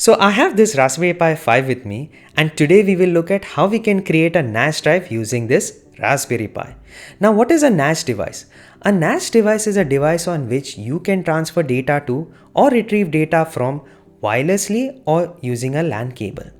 So I have this Raspberry Pi 5 with me, and today we will look at how we can create a NAS drive using this Raspberry Pi. Now what is a NAS device? A NAS device is a device on which you can transfer data to or retrieve data from wirelessly or using a LAN cable.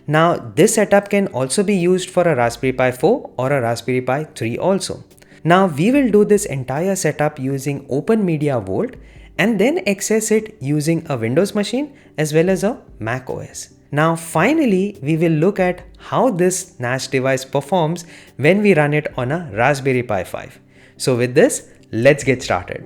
Now this setup can also be used for a Raspberry Pi 4 or a Raspberry Pi 3 also. Now we will do this entire setup using OpenMediaVault and then access it using a Windows machine as well as a macOS. Now finally, we will look at how this NAS device performs when we run it on a Raspberry Pi 5. So with this, let's get started.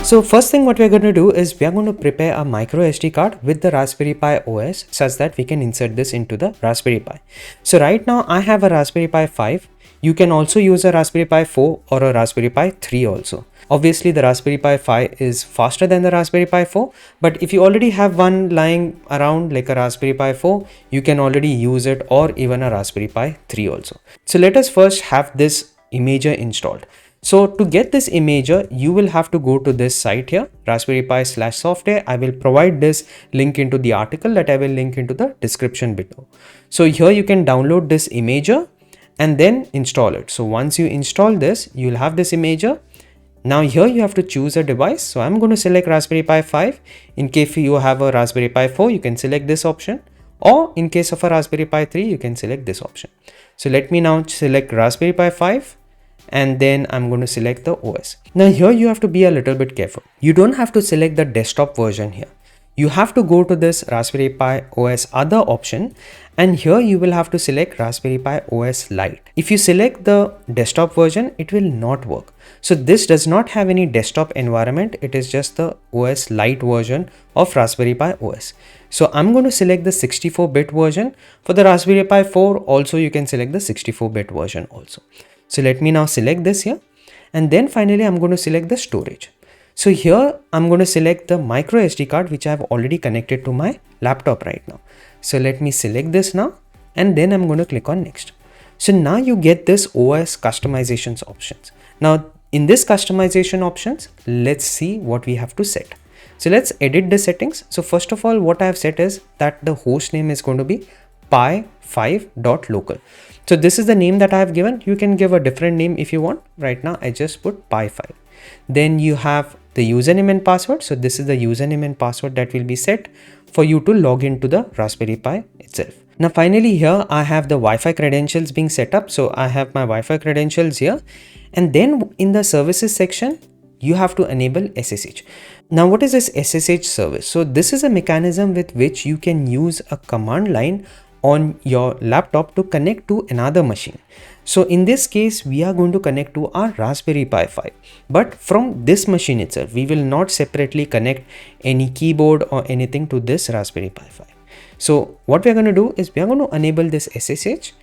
So first thing what we're going to do is we are going to prepare a micro SD card with the Raspberry Pi OS such that we can insert this into the Raspberry Pi. So right now I have a Raspberry Pi 5. You can also use a Raspberry Pi 4 or a Raspberry Pi 3 also. Obviously the Raspberry Pi 5 is faster than the Raspberry Pi 4, but if you already have one lying around like a Raspberry Pi 4, you can already use it, or even a Raspberry Pi 3 also. So let us first have this imager installed. So to get this imager, you will have to go to this site here, Raspberry Pi/software. I will provide this link into the article that I will link into the description below. So here you can download this imager and then install it. So once you install this, you'll have this imager. Now here you have to choose a device. So I'm going to select Raspberry Pi 5. In case you have a Raspberry Pi 4, you can select this option. Or in case of a Raspberry Pi 3, you can select this option. So let me now select Raspberry Pi 5. And then I'm going to select the OS. Now here you have to be a little bit careful. You don't have to select the desktop version here. You have to go to this Raspberry Pi OS other option, and here you will have to select Raspberry Pi OS Lite. If you select the desktop version, it will not work. So this does not have any desktop environment. It is just the OS Lite version of Raspberry Pi OS. So I'm going to select the 64-bit version. For the Raspberry Pi 4 also you can select the 64-bit version also. So let me now select this here, and then finally I'm going to select the storage. So here I'm going to select the micro SD card which I have already connected to my laptop right now. So let me select this now, and then I'm going to click on next. So now you get this OS customizations options. Now in this customization options, let's see what we have to set. So let's edit the settings. So first of all, what I have set is that the host name is going to be pi5.local. So this is the name that I have given. You can give a different name if you want. Right now I just put pi5. Then you have the username and password. So this is the username and password that will be set for you to log into the Raspberry Pi itself. Now finally here I have the Wi-Fi credentials being set up. So I have my Wi-Fi credentials here, and then in the services section you have to enable SSH. Now what is this SSH service? So this is a mechanism with which you can use a command line on your laptop to connect to another machine. So in this case, we are going to connect to our Raspberry Pi 5, but from this machine itself. We will not separately connect any keyboard or anything to this Raspberry Pi 5. So what we are going to do is we are going to enable this SSH,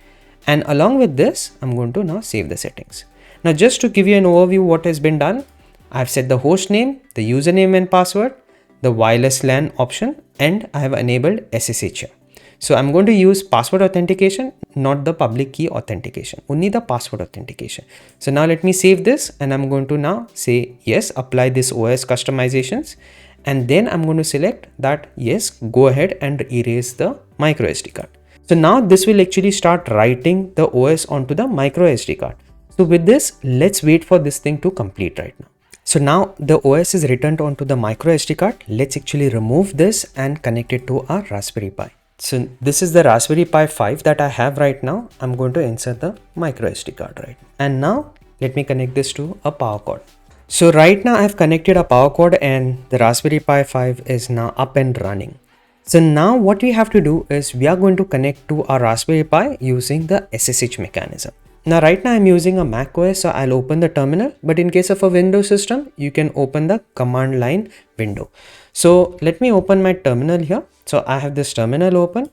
and along with this, I'm going to now save the settings. Now just to give you an overview what has been done, I've set the host name, the username and password, the wireless LAN option, and I have enabled SSH here. So I'm going to use password authentication, not the public key authentication, only the password authentication. So now let me save this, and I'm going to now say yes, apply this OS customizations. And then I'm going to select that yes, go ahead and erase the micro SD card. So now this will actually start writing the OS onto the micro SD card. So with this, let's wait for this thing to complete right now. So now the OS is written onto the micro SD card. Let's actually remove this and connect it to our Raspberry Pi. So this is the Raspberry Pi 5 that I have right now. I'm going to insert the micro SD card right now. And now let me connect this to a power cord. So right now I've connected a power cord, and the Raspberry Pi 5 is now up and running. So now what we have to do is we are going to connect to our Raspberry Pi using the SSH mechanism. Now right now I'm using a macOS, so I'll open the terminal, but in case of a Windows system, you can open the command line window. So let me open my terminal here. So I have this terminal open.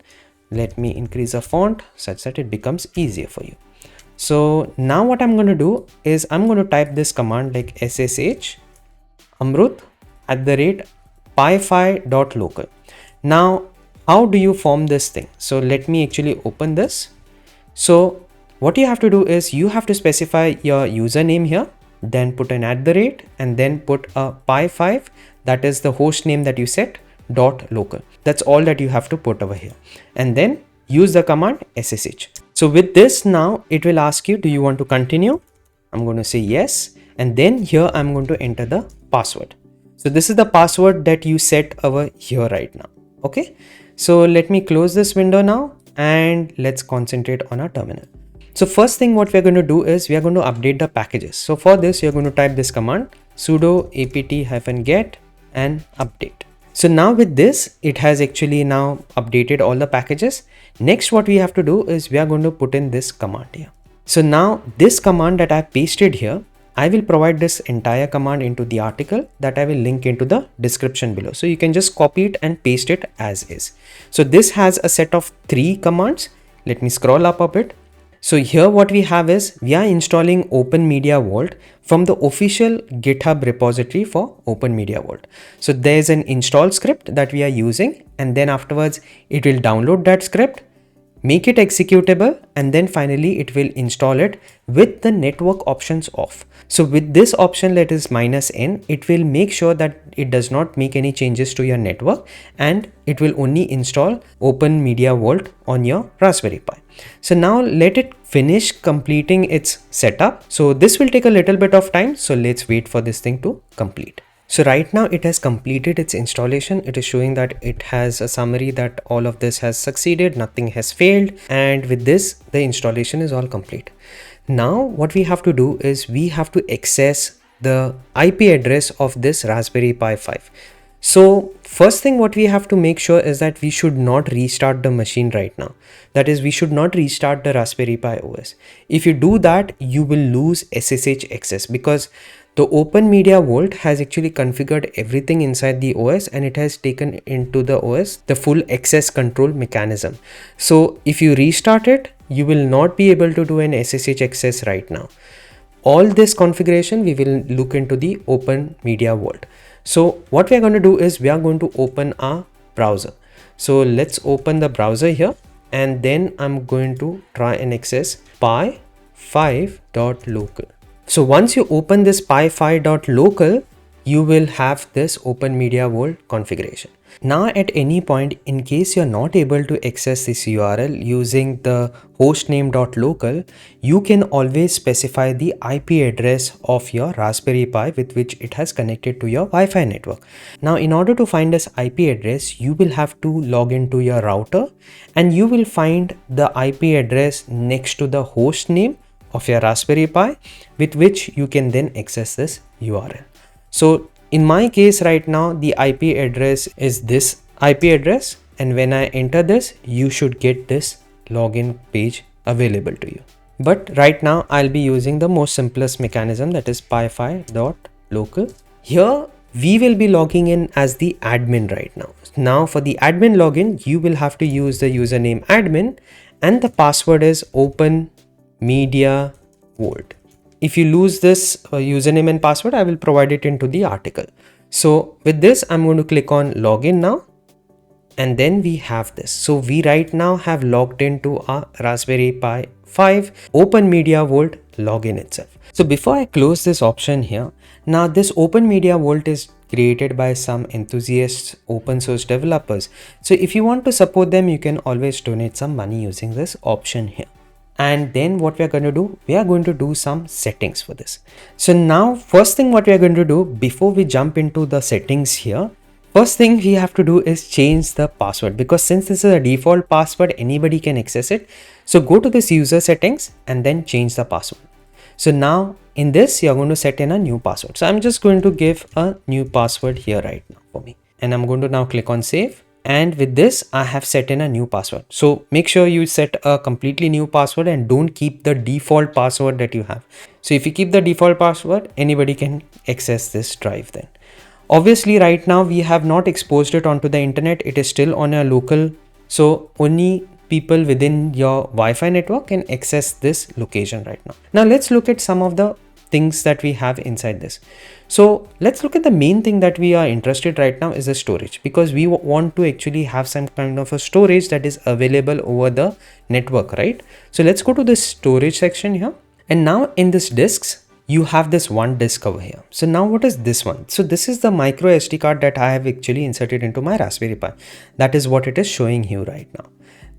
Let me increase the font such that it becomes easier for you. So now what I'm going to do is I'm going to type this command like ssh amrut@pi5.local. Now how do you form this thing? So let me actually open this. So what you have to do is you have to specify your username here. then put an @ and then put a pi5, that is the host name that you set, .local. That's all that you have to put over here, and then use the command ssh. So with this, now it will ask you, do you want to continue? I'm going to say yes, and then here I'm going to enter the password. So this is the password that you set over here right now. Okay, so let me close this window now and let's concentrate on our terminal. So first thing what we're going to do is we are going to update the packages. So for this, you're going to type this command sudo apt-get and update. So now with this, it has actually now updated all the packages. Next, what we have to do is we are going to put in this command here. So now this command that I pasted here, I will provide this entire command into the article that I will link into the description below. So you can just copy it and paste it as is. So this has a set of 3 commands. Let me scroll up a bit. So here what we have is we are installing OpenMediaVault from the official GitHub repository for OpenMediaVault. So there's an install script that we are using, and then afterwards it will download that script, make it executable, and then finally it will install it with the network options off. So with this option, that is -n, it will make sure that it does not make any changes to your network, and it will only install OpenMediaVault on your Raspberry Pi. So now let it finish completing its setup. So this will take a little bit of time. So let's wait for this thing to complete. So right now it has completed its installation. It is showing that it has a summary that all of this has succeeded, nothing has failed. And with this, the installation is all complete. Now what we have to do is we have to access the IP address of this Raspberry Pi 5. So first thing what we have to make sure is that we should not restart the machine right now. That is, we should not restart the Raspberry Pi OS. If you do that, you will lose SSH access, because the OpenMediaVault has actually configured everything inside the OS, and it has taken into the OS the full access control mechanism. So if you restart it, you will not be able to do an SSH access right now. All this configuration we will look into the OpenMediaVault. So what we are going to do is we are going to open our browser. So let's open the browser here, and then I'm going to try and access pi5.local. So once you open this pi5.local, you will have this OpenMediaVault configuration. Now at any point, in case you're not able to access this URL using the hostname.local, you can always specify the IP address of your Raspberry Pi with which it has connected to your Wi-Fi network. Now in order to find this IP address, you will have to log into your router, and you will find the IP address next to the host name of your Raspberry Pi with which you can then access this URL. So in my case right now, the IP address is this IP address, and when I enter this, you should get this login page available to you. But right now I'll be using the most simplest mechanism, that is pi5.local. Here we will be logging in as the admin right now. Now for the admin login, you will have to use the username admin, and the password is OpenMediaVault. If you lose this username and password, I will provide it into the article. So with this, I'm going to click on login now, and then we have this. So we right now have logged into our Raspberry Pi 5 OpenMediaVault login itself. So before I close this option here, now this OpenMediaVault is created by some enthusiasts, open source developers. So if you want to support them, you can always donate some money using this option here. And then what we are going to do, we are going to do some settings for this. So now first thing what we are going to do before we jump into the settings here, first thing we have to do is change the password, because since this is a default password, anybody can access it. So go to this user settings and then change the password. So now in this, you're going to set in a new password. So I'm just going to give a new password here right now for me. And I'm going to now click on save. And with this, I have set in a new password. So make sure you set a completely new password and don't keep the default password that you have. So if you keep the default password, anybody can access this drive then. Obviously right now we have not exposed it onto the internet. It is still on a local. So only people within your Wi-Fi network can access this location right now. Now let's look at some of the things that we have inside this. So let's look at the main thing that we are interested right now is the storage, because we want to actually have some kind of a storage that is available over the network, right? So let's go to the storage section here. And now in this disks, you have this one disk over here. So now what is this one? So this is the micro SD card that I have actually inserted into my Raspberry Pi. That is what it is showing you right now.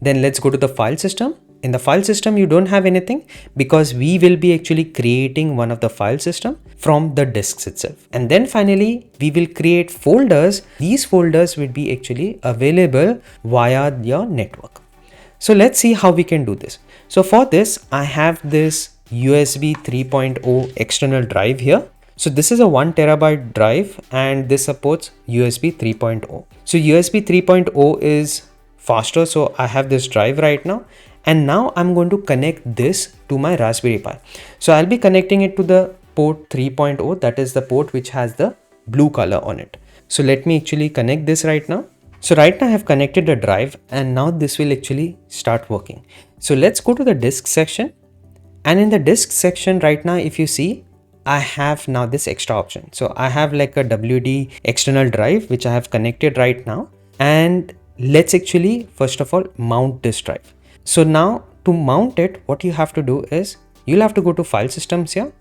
Then let's go to the file system. In the file system, you don't have anything because we will be actually creating one of the file system from the disks itself. And then finally, we will create folders. These folders will be actually available via your network. So let's see how we can do this. So for this, I have this USB 3.0 external drive here. So this is a 1 terabyte drive and this supports USB 3.0. So USB 3.0 is faster. So I have this drive right now. And now I'm going to connect this to my Raspberry Pi. So I'll be connecting it to the port 3.0. That is the port which has the blue color on it. So let me actually connect this right now. So right now I have connected the drive and now this will actually start working. So let's go to the disk section. And in the disk section right now, if you see, I have now this extra option. So I have like a WD external drive, which I have connected right now. And let's actually, first of all, mount this drive. So now to mount it, what you have to do is you'll have to go to file systems here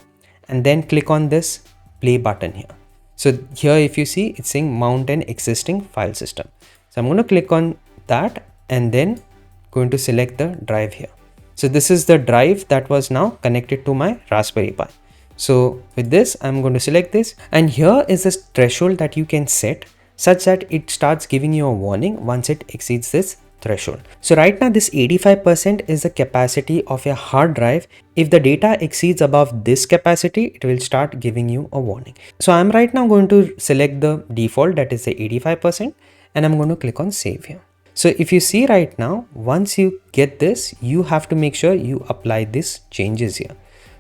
and then click on this play button here. So here, if you see, it's saying mount an existing file system. So I'm going to click on that and then going to select the drive here. So this is the drive that was now connected to my Raspberry Pi. So with this, I'm going to select this, and here is this threshold that you can set such that it starts giving you a warning once it exceeds this threshold. So right now this 85% is the capacity of your hard drive. If the data exceeds above this capacity, it will start giving you a warning. So I'm right now going to select the default, that is the 85%, and I'm going to click on save here. So if you see right now, once you get this, you have to make sure you apply these changes here.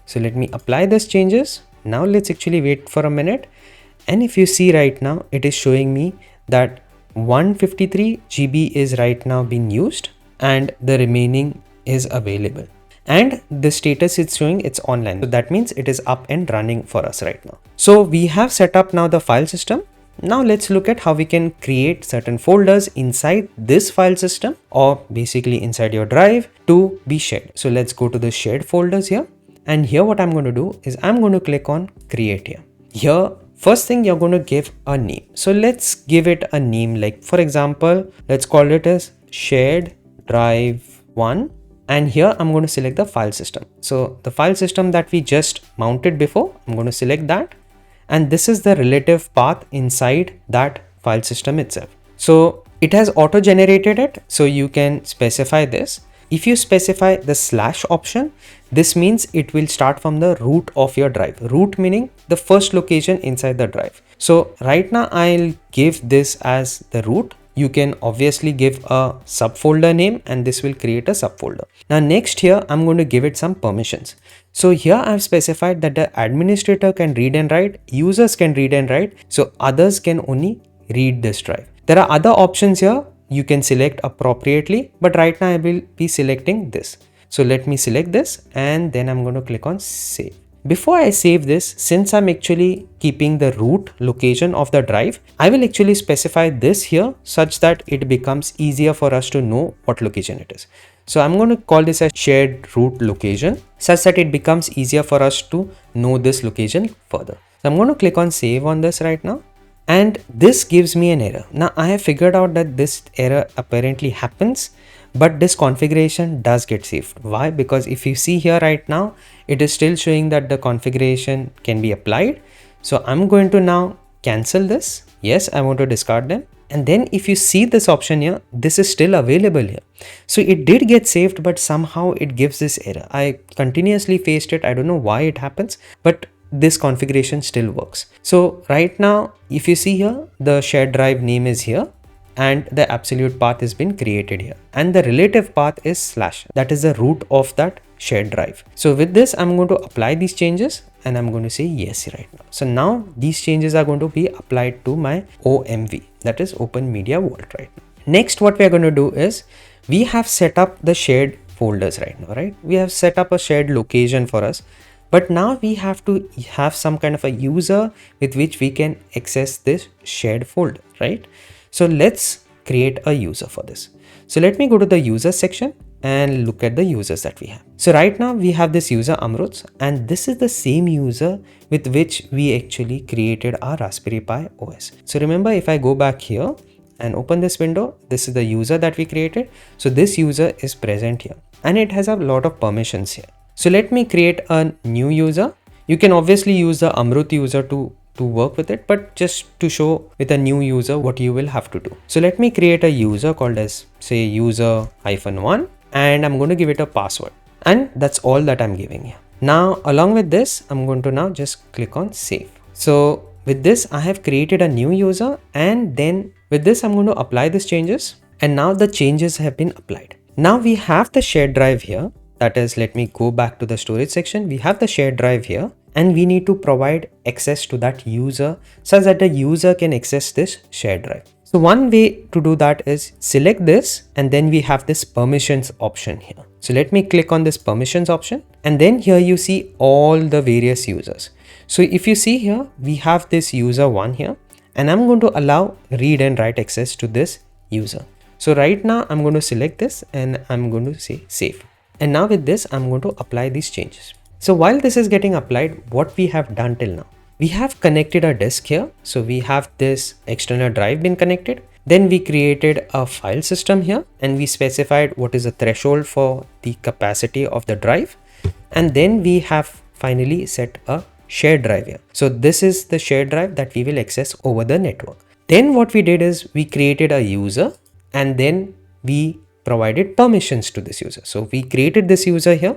So let me apply these changes. Now let's actually wait for a minute. And if you see right now, it is showing me that 153 GB is right now being used and the remaining is available. And the status is showing it's online. So that means it is up and running for us right now. So we have set up now the file system. Now let's look at how we can create certain folders inside this file system or basically inside your drive to be shared. So let's go to the shared folders here. And here what I'm going to do is I'm going to click on create here. Here, first thing you're going to give a name. So let's give it a name, like for example, let's call it as shared drive 1. And here I'm going to select the file system. So the file system that we just mounted before, I'm going to select that. And this is the relative path inside that file system itself. So it has auto generated it. So you can specify this. If you specify the slash option, this means it will start from the root of your drive. Root meaning the first location inside the drive. So right now I'll give this as the root. You can obviously give a subfolder name and this will create a subfolder. Now next here, I'm going to give it some permissions. So here I've specified that the administrator can read and write, users can read and write. So others can only read this drive. There are other options here. You can select appropriately, but right now I will be selecting this. So let me select this and then I'm going to click on save. Before I save this, since I'm actually keeping the root location of the drive, I will actually specify this here such that it becomes easier for us to know what location it is. So I'm going to call this as shared root location such that it becomes easier for us to know this location further. So I'm going to click on save on this right now. And this gives me an error. Now I have figured out that this error apparently happens, but this configuration does get saved. Why? Because if you see here right now, it is still showing that the configuration can be applied. So I'm going to now cancel this. Yes, I want to discard them. And then if you see this option here, this is still available here. So it did get saved, but somehow it gives this error. I continuously faced it. I don't know why it happens, but this configuration still works. So right now, if you see here, the shared drive name is here and the absolute path has been created here. And the relative path is slash. That is the root of that shared drive. So with this, I'm going to apply these changes and I'm going to say yes right now. So now these changes are going to be applied to my OMV, that is OpenMediaVault right now. Next, what we are going to do is we have set up the shared folders right now, right? We have set up a shared location for us. But now we have to have some kind of a user with which we can access this shared folder, right? So let's create a user for this. So let me go to the user section and look at the users that we have. So right now we have this user Amruts, and this is the same user with which we actually created our Raspberry Pi OS. So remember, if I go back here and open this window, this is the user that we created. So this user is present here and it has a lot of permissions here. So let me create a new user. You can obviously use the Amrut user to work with it, but just to show with a new user what you will have to do. So let me create a user called as say user-1, and I'm going to give it a password, and that's all that I'm giving here. Now along with this, I'm going to now just click on save. So with this, I have created a new user, and then with this I'm going to apply these changes, and now the changes have been applied. Now we have the shared drive here. That is, let me go back to the storage section. We have the shared drive here, and we need to provide access to that user such that the user can access this shared drive. So one way to do that is select this, and then we have this permissions option here. So let me click on this permissions option, and then here you see all the various users. So if you see here, we have this user 1 here, and I'm going to allow read and write access to this user. So right now I'm going to select this and I'm going to say save. And now with this, I'm going to apply these changes. So while this is getting applied, what we have done till now, we have connected a disk here. So we have this external drive been connected. Then we created a file system here, and we specified what is the threshold for the capacity of the drive. And then we have finally set a shared drive here. So this is the shared drive that we will access over the network. Then what we did is we created a user, and then we provided permissions to this user. So we created this user here.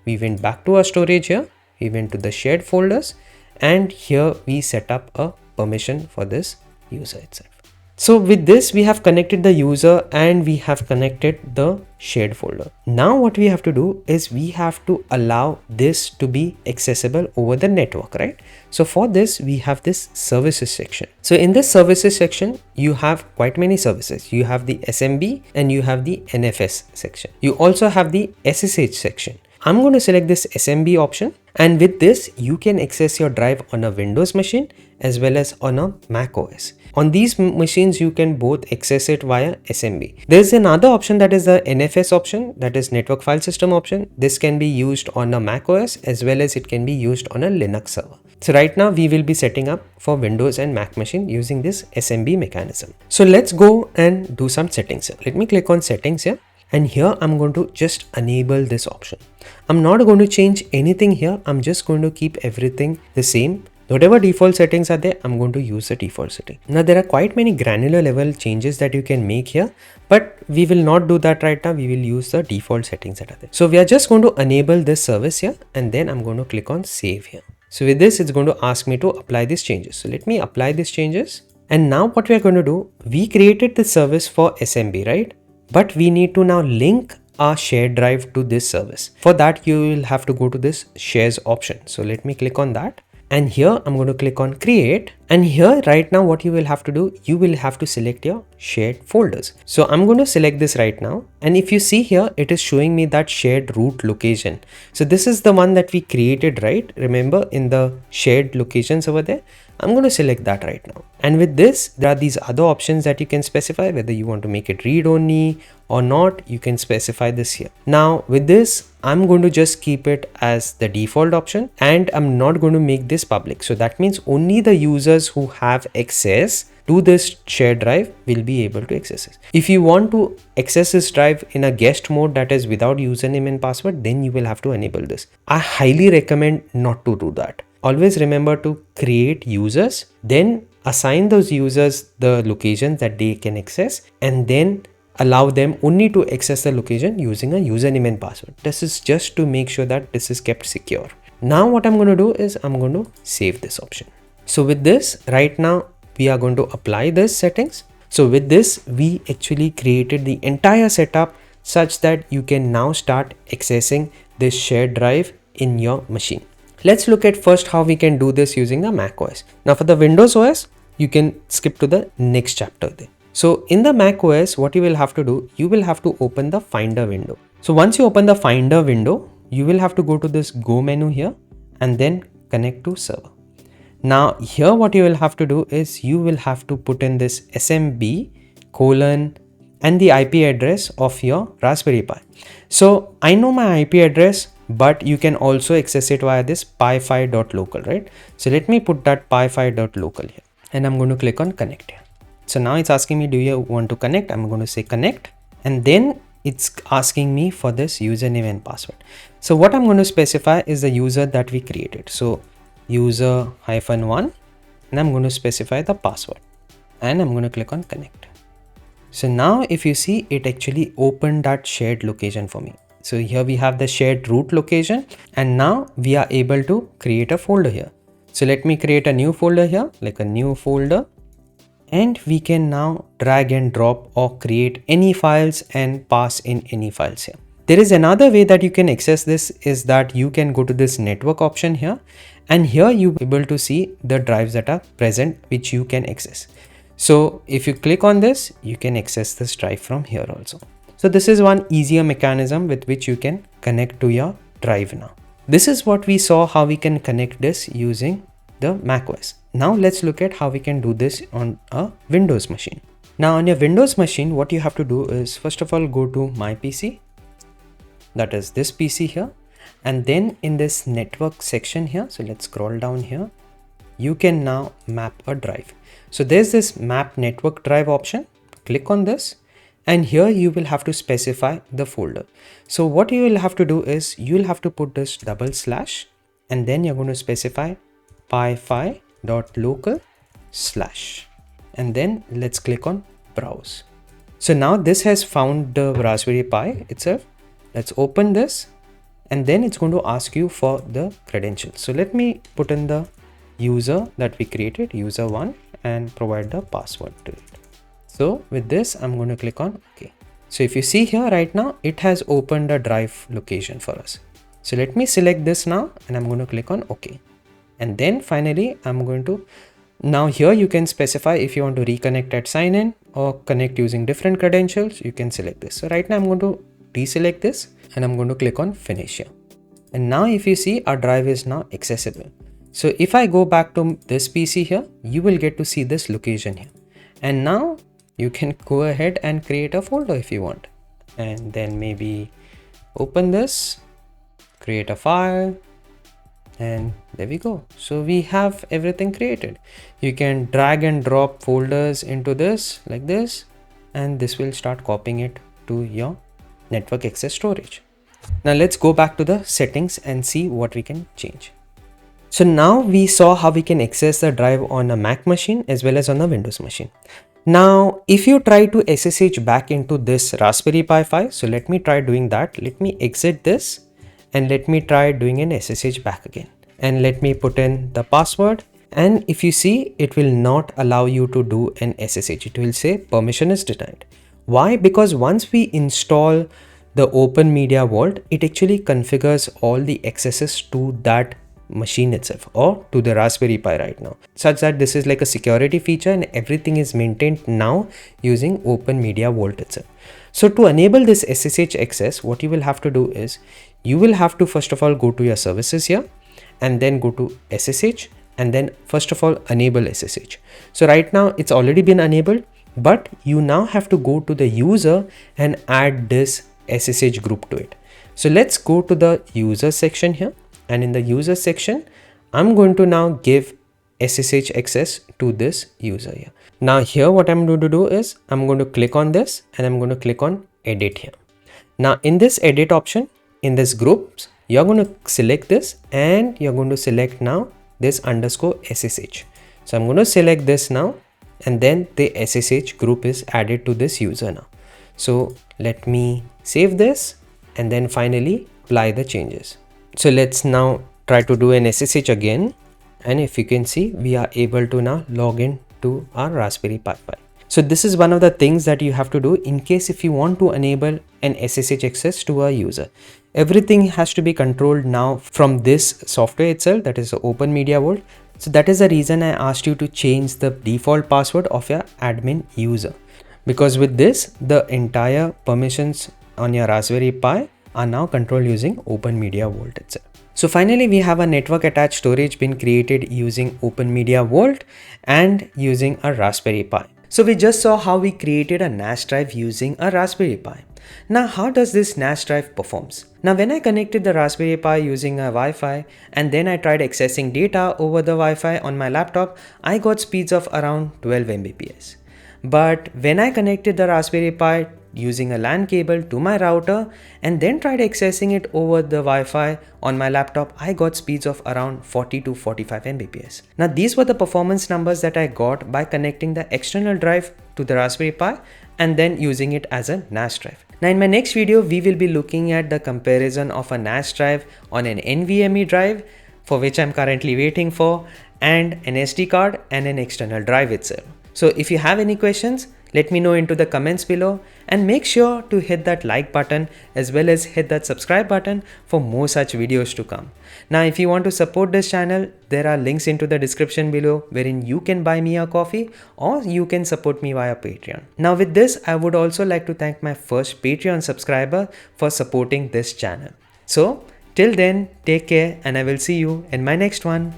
We went back to our storage here. We went to the shared folders, and here we set up a permission for this user itself. So with this, we have connected the user and we have connected the shared folder. Now what we have to do is we have to allow this to be accessible over the network, right? So for this, we have this services section. So in this services section, you have quite many services. You have the SMB and you have the NFS section. You also have the SSH section. I'm going to select this SMB option, and with this you can access your drive on a Windows machine as well as on a macOS. On these machines you can both access it via SMB. There's another option that is the NFS option, that is network file system option. This can be used on a macOS as well as it can be used on a Linux server. So right now we will be setting up for Windows and Mac machine using this SMB mechanism. So let's go and do some settings here. Let me click on settings here. And here I'm going to just enable this option. I'm not going to change anything here. I'm just going to keep everything the same. Whatever default settings are there, I'm going to use the default setting. Now there are quite many granular level changes that you can make here, but we will not do that right now. We will use the default settings that are there. So we are just going to enable this service here, and then I'm going to click on save here. So with this, it's going to ask me to apply these changes. So let me apply these changes. And now what we are going to do, we created the service for SMB, right? But we need to now link our shared drive to this service. For that, you will have to go to this shares option. So let me click on that. And here I'm going to click on create. And here right now, what you will have to do, you will have to select your shared folders. So I'm going to select this right now. And if you see here, it is showing me that shared root location. So this is the one that we created, right? Remember in the shared locations over there. I'm going to select that right now. And with this, there are these other options that you can specify, whether you want to make it read only or not, you can specify this here. Now with this, I'm going to just keep it as the default option, and I'm not going to make this public. So that means only the users who have access to this shared drive will be able to access it. If you want to access this drive in a guest mode, that is without username and password, then you will have to enable this. I highly recommend not to do that. Always remember to create users, then assign those users the locations that they can access, and then allow them only to access the location using a username and password. This is just to make sure that this is kept secure. Now what I'm going to do is I'm going to save this option. So with this, right now we are going to apply this settings. So with this, we actually created the entire setup such that you can now start accessing this shared drive in your machine. Let's look at first how we can do this using the Mac OS. Now for the Windows OS, you can skip to the next chapter there. So in the Mac OS, what you will have to do, you will have to open the Finder window. So once you open the Finder window, you will have to go to this Go menu here and then connect to server. Now here what you will have to do is you will have to put in this SMB:, and the IP address of your Raspberry Pi. So I know my IP address, but you can also access it via this pi5.local, right? So let me put that pi5.local here, and I'm going to click on connect here. So now it's asking me, do you want to connect? I'm going to say connect, and then it's asking me for this username and password. So what I'm going to specify is the user that we created. So user-1, and I'm going to specify the password, and I'm going to click on connect. So now if you see, it actually opened that shared location for me. So here we have the shared root location, and now we are able to create a folder here. So let me create a new folder here, like a new folder, and we can now drag and drop or create any files and pass in any files here. There is another way that you can access this, is that you can go to this network option here, and here you'll be able to see the drives that are present which you can access. So if you click on this, you can access this drive from here also. So this is one easier mechanism with which you can connect to your drive now. This is what we saw, how we can connect this using the macOS. Now let's look at how we can do this on a Windows machine. Now on your Windows machine, what you have to do is, first of all, go to my PC, that is this PC here, and then in this network section here, so let's scroll down here, you can now map a drive. So there's this map network drive option, click on this, and here you will have to specify the folder. So what you will have to do is, you'll have to put this // and then you're going to specify pi5.local/ and then let's click on browse. So now this has found the Raspberry Pi itself. Let's open this, and then it's going to ask you for the credentials. So let me put in the user that we created, user1, and provide the password to it. So with this, I'm going to click on OK. So if you see here right now, it has opened a drive location for us. So let me select this now, and I'm going to click on OK. And then finally, I'm going to, now here you can specify if you want to reconnect at sign in or connect using different credentials, you can select this. So right now I'm going to deselect this, and I'm going to click on finish here. And now if you see, our drive is now accessible. So if I go back to this PC here, you will get to see this location here. And now you can go ahead and create a folder if you want. And then maybe open this, create a file, and there we go. So we have everything created. You can drag and drop folders into this like this, and this will start copying it to your network access storage. Now let's go back to the settings and see what we can change. So now we saw how we can access the drive on a Mac machine as well as on a Windows machine. Now, if you try to SSH back into this Raspberry Pi 5, so let me try doing that. Let me exit this, and let me try doing an SSH back again. And let me put in the password. And if you see, it will not allow you to do an SSH. It will say permission is denied. Why? Because once we install the OpenMediaVault, it actually configures all the accesses to that machine itself or to the Raspberry Pi right now, such that this is like a security feature, and everything is maintained now using OpenMediaVault itself. So to enable this SSH access, what you will have to do is, you will have to first of all go to your services here, and then go to SSH, and then first of all enable SSH. So right now it's already been enabled, but you now have to go to the user and add this SSH group to it. So let's go to the user section here, and in the user section, I'm going to now give SSH access to this user here. Now here what I'm going to do is, I'm going to click on this, and I'm going to click on edit here. Now in this edit option, in this groups, you're going to select this, and you're going to select now this _SSH. So I'm going to select this now, and then the SSH group is added to this user now. So let me save this, and then finally apply the changes. So let's now try to do an SSH again, and if you can see, we are able to now log in to our Raspberry Pi 5. So this is one of the things that you have to do in case if you want to enable an SSH access to a user. Everything has to be controlled now from this software itself, that is OpenMediaVault. So that is the reason I asked you to change the default password of your admin user, because with this, the entire permissions on your Raspberry Pi are now controlled using OpenMediaVault itself. So finally, we have a network attached storage been created using OpenMediaVault and using a Raspberry Pi. So we just saw how we created a NAS drive using a Raspberry Pi. Now how does this NAS drive performs? Now when I connected the Raspberry Pi using a Wi-Fi and then I tried accessing data over the Wi-Fi on my laptop, I got speeds of around 12 Mbps. But when I connected the Raspberry Pi using a LAN cable to my router and then tried accessing it over the Wi-Fi on my laptop, I got speeds of around 40 to 45 Mbps. Now these were the performance numbers that I got by connecting the external drive to the Raspberry Pi and then using it as a NAS drive. Now in my next video, we will be looking at the comparison of a NAS drive on an NVMe drive, for which I'm currently waiting for, and an SD card and an external drive itself. So if you have any questions, let me know into the comments below, and make sure to hit that like button as well as hit that subscribe button for more such videos to come. Now if you want to support this channel, there are links into the description below wherein you can buy me a coffee or you can support me via Patreon. Now with this, I would also like to thank my first Patreon subscriber for supporting this channel. So till then, take care and I will see you in my next one.